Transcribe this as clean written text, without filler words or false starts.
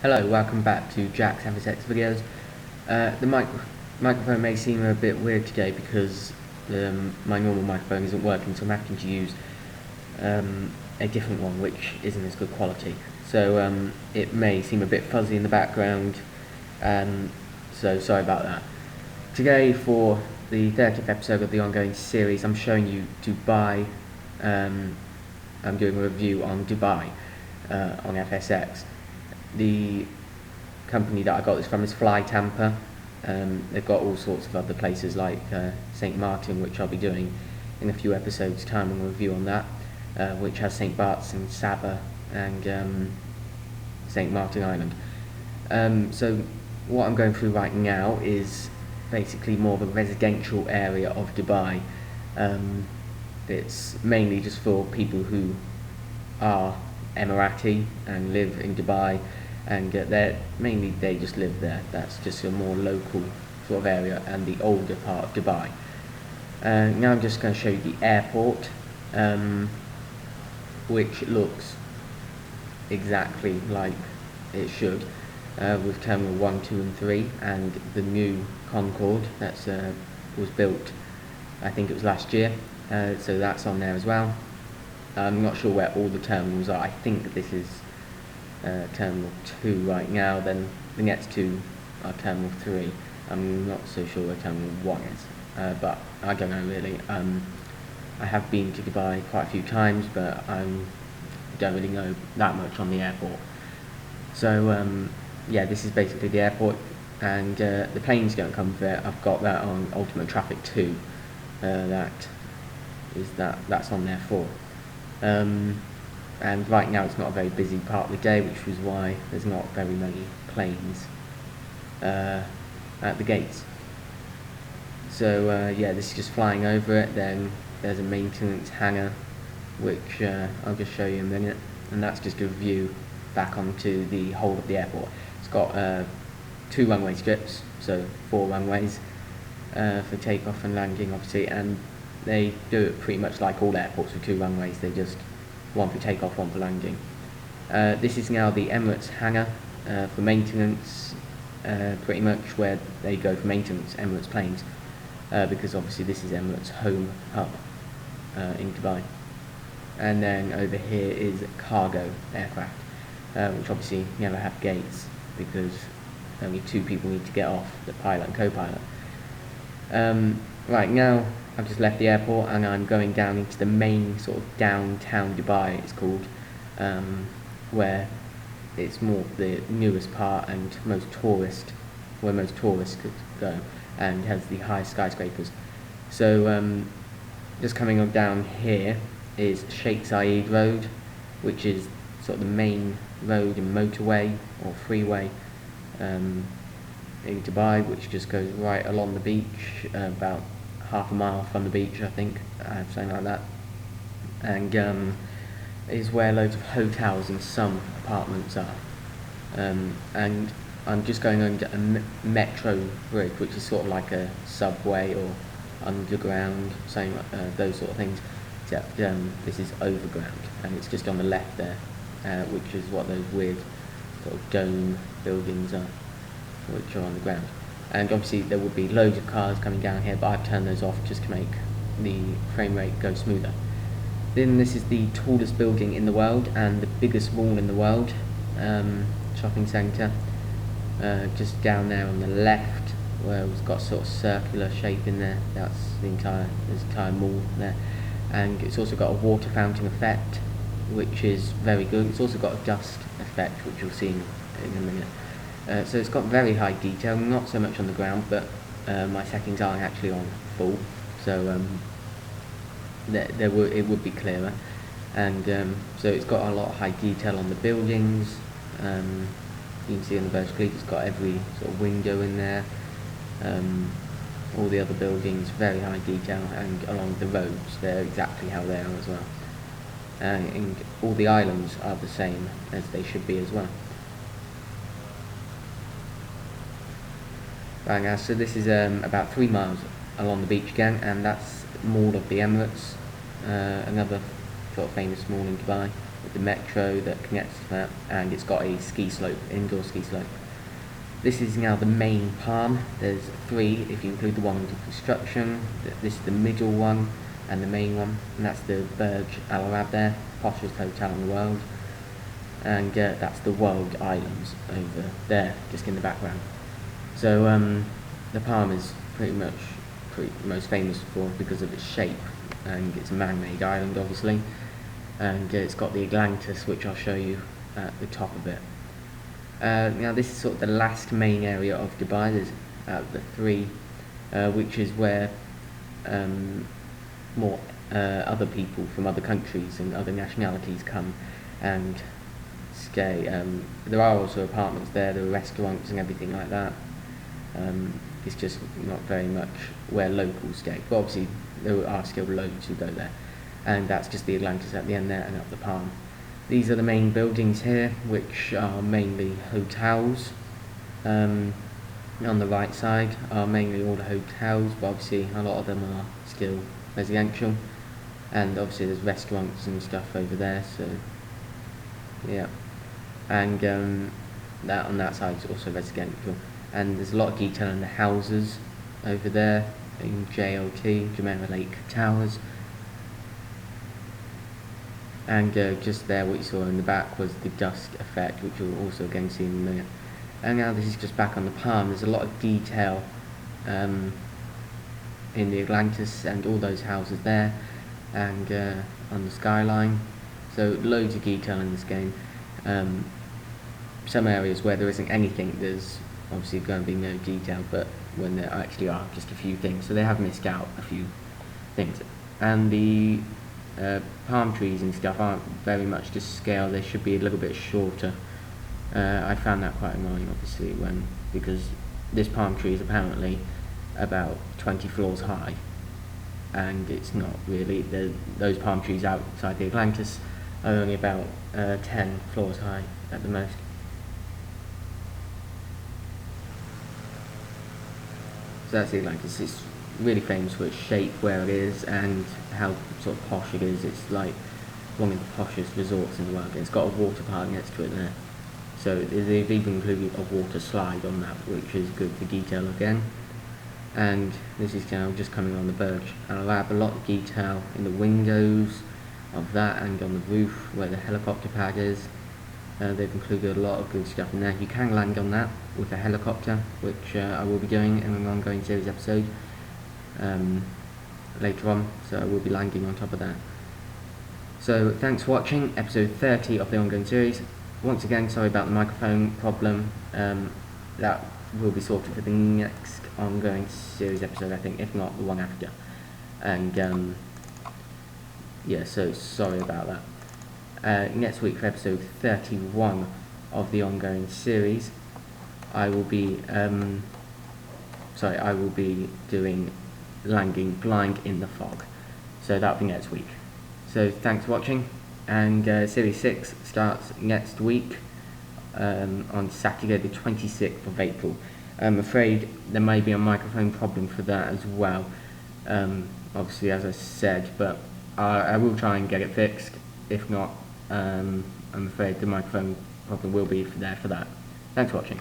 Hello, welcome back to Jack's FSX videos. The microphone may seem a bit weird today because my normal microphone isn't working, so I'm having to use a different one which isn't as good quality. So it may seem a bit fuzzy in the background, so sorry about that. Today, for the 30th episode of the ongoing series, I'm showing you Dubai. I'm doing a review on Dubai on FSX. The company that I got this from is FlyTampa. They've got all sorts of other places like St. Martin, which I'll be doing in a few episodes' time and review on that, which has St. Bart's and Sabah and St. Martin Island. So what I'm going through right now is basically more of a residential area of Dubai. It's mainly just for people who are Emirati and live in Dubai, and they just live there. That's just a more local sort of area and the older part of Dubai. Now I'm just going to show you the airport, which looks exactly like it should, with Terminal 1, 2 and 3 and the new Concorde that was built, I think it was last year, so that's on there as well. I'm not sure where all the terminals are. I think this is Terminal 2 right now, then the next two are Terminal 3. I'm not so sure where Terminal 1 is, but I don't know really. I have been to Dubai quite a few times, but I don't really know that much on the airport. So yeah, this is basically the airport, and the planes don't come there. I've got that on Ultimate Traffic 2. That's on there for. And right now it's not a very busy part of the day, which was why there's not very many planes at the gates. So yeah, this is just flying over it. Then there's a maintenance hangar, which I'll just show you in a minute, and that's just a view back onto the whole of the airport. It's got 2 runway strips, so 4 runways for takeoff and landing, obviously, and they do it pretty much like all airports with 2 runways. They just one for takeoff, one for landing. This is now the Emirates Hangar for maintenance, pretty much where they go for maintenance, Emirates planes, because obviously this is Emirates' home hub in Dubai. And then over here is cargo aircraft, which obviously never have gates because only 2 people need to get off, the pilot and co-pilot. Right now I've just left the airport and I'm going down into the main sort of downtown Dubai, it's called, where it's more the newest part and where most tourists could go, and has the highest skyscrapers. So just coming on down here is Sheikh Zayed Road, which is sort of the main road and motorway or freeway in Dubai, which just goes right along the beach, about half a mile from the beach, I think, something like that, and is where loads of hotels and some apartments are. And I'm just going under a metro bridge, which is sort of like a subway or underground, same those sort of things, except this is overground, and it's just on the left there, which is what those weird sort of dome buildings are, which are on the ground. And obviously there will be loads of cars coming down here, but I've turned those off just to make the frame rate go smoother. Then this is the tallest building in the world and the biggest mall in the world, shopping centre, just down there on the left, where it's got sort of circular shape in there. That's there's entire mall there, and it's also got a water fountain effect, which is very good. It's also got a dust effect, which you'll see in a minute. So it's got very high detail, not so much on the ground, but my settings aren't actually on full, so it would be clearer. And so it's got a lot of high detail on the buildings. You can see on the Burj Khalifa it's got every sort of window in there. All the other buildings, very high detail, and along the roads they're exactly how they are as well. And all the islands are the same as they should be as well. Right now, so this is about 3 miles along the beach again, and that's Mall of the Emirates, another sort of famous mall in Dubai. with the metro that connects to that, and it's got a ski slope, indoor ski slope. This is now the main palm. There's 3 if you include the one under construction. This is the middle one and the main one, and that's the Burj Al Arab there, poshest hotel in the world. And that's the World Islands over there, just in the background. So the palm is pretty much most famous for because of its shape, and it's a man-made island obviously, and it's got the Atlantis, which I'll show you at the top of it. Now this is sort of the last main area of Dubai. There's out of the 3, which is where more other people from other countries and other nationalities come and stay. There are also apartments there, there are restaurants and everything like that. It's just not very much where locals stay, but obviously there are still loads who go there. And that's just the Atlantis at the end there and up the palm. These are the main buildings here, which are mainly hotels. On the right side are mainly all the hotels, but obviously a lot of them are still residential. And obviously there's restaurants and stuff over there, so yeah. And that on that side is also residential. And there's a lot of detail in the houses over there in JLT, Jumeirah Lake Towers. And just there, what you saw in the back was the dust effect, which you'll also again see in a minute. And now this is just back on the palm. There's a lot of detail in the Atlantis and all those houses there, and on the skyline. So loads of detail in this game. Some areas where there isn't anything, there's obviously going to be no detail, but when there actually are just a few things, so they have missed out a few things. And the palm trees and stuff aren't very much to scale, they should be a little bit shorter. I found that quite annoying obviously because this palm tree is apparently about 20 floors high, and it's not really. Those palm trees outside the Atlantis are only about 10 floors high at the most. So that's the Atlantis. It's really famous for its shape, where it is, and how sort of posh it is. It's like one of the poshest resorts in the world. It's got a water park next to it there. So they've even included a water slide on that, which is good for detail again. And this is now just coming on the Burj Al Arab. A lot of detail in the windows of that, and on the roof where the helicopter pad is. They've included a lot of good stuff in there. You can land on that with a helicopter, which I will be doing in an ongoing series episode later on, so I will be landing on top of that. So thanks for watching episode 30 of the ongoing series. Once again, sorry about the microphone problem. That will be sorted for the next ongoing series episode, I think, if not the one after. And yeah, so sorry about that. Next week for episode 31 of the ongoing series, I will be doing landing blind in the fog. So that'll be next week. So thanks for watching, and series 6 starts next week on Saturday the 26th of April. I'm afraid there may be a microphone problem for that as well, obviously, as I said, but I will try and get it fixed. If not, I'm afraid the microphone problem will be there for that. Thanks for watching.